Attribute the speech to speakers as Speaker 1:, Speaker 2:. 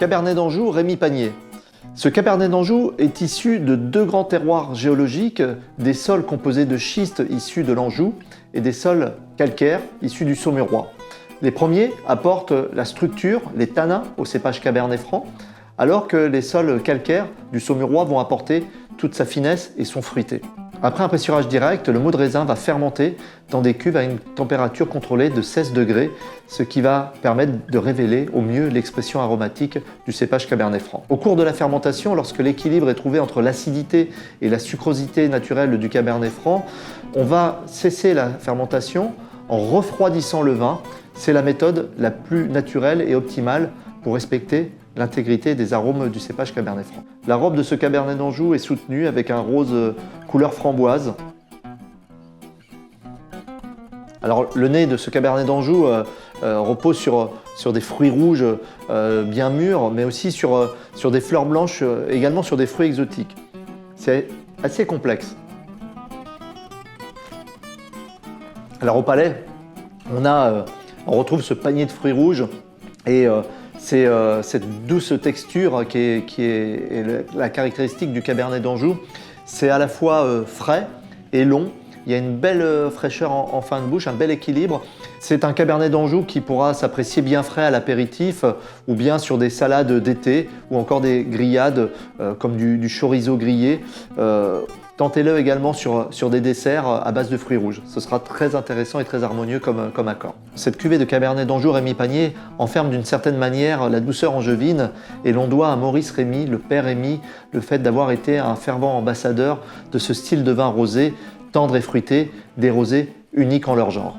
Speaker 1: Cabernet d'Anjou, Rémy Panier. Ce Cabernet d'Anjou est issu de deux grands terroirs géologiques, des sols composés de schistes issus de l'Anjou et des sols calcaires issus du Saumurois. Les premiers apportent la structure, les tanins au cépage Cabernet Franc, alors que les sols calcaires du Saumurois vont apporter toute sa finesse et son fruité. Après un pressurage direct, le mot de raisin va fermenter dans des cuves à une température contrôlée de 16 degrés, ce qui va permettre de révéler au mieux l'expression aromatique du cépage Cabernet Franc. Au cours de la fermentation, lorsque l'équilibre est trouvé entre l'acidité et la sucrosité naturelle du Cabernet Franc, on va cesser la fermentation en refroidissant le vin. C'est la méthode la plus naturelle et optimale pour respecter l'intégrité des arômes du cépage Cabernet Franc. La robe de ce Cabernet d'Anjou est soutenue avec un rose couleur framboise. Alors le nez de ce Cabernet d'Anjou repose sur des fruits rouges bien mûrs, mais aussi sur des fleurs blanches, également sur des fruits exotiques. C'est assez complexe. Alors au palais, on retrouve ce panier de fruits rouges et c'est cette douce texture qui est la caractéristique du Cabernet d'Anjou. C'est à la fois frais et long. Il y a une belle fraîcheur en fin de bouche, un bel équilibre. C'est un Cabernet d'Anjou qui pourra s'apprécier bien frais à l'apéritif ou bien sur des salades d'été ou encore des grillades comme du chorizo grillé. Tentez-le également sur des desserts à base de fruits rouges. Ce sera très intéressant et très harmonieux comme accord. Cette cuvée de Cabernet d'Anjou Rémy Panier enferme d'une certaine manière la douceur angevine et l'on doit à Maurice Rémy, le père Rémy, le fait d'avoir été un fervent ambassadeur de ce style de vin rosé, tendre et fruité, des rosés uniques en leur genre.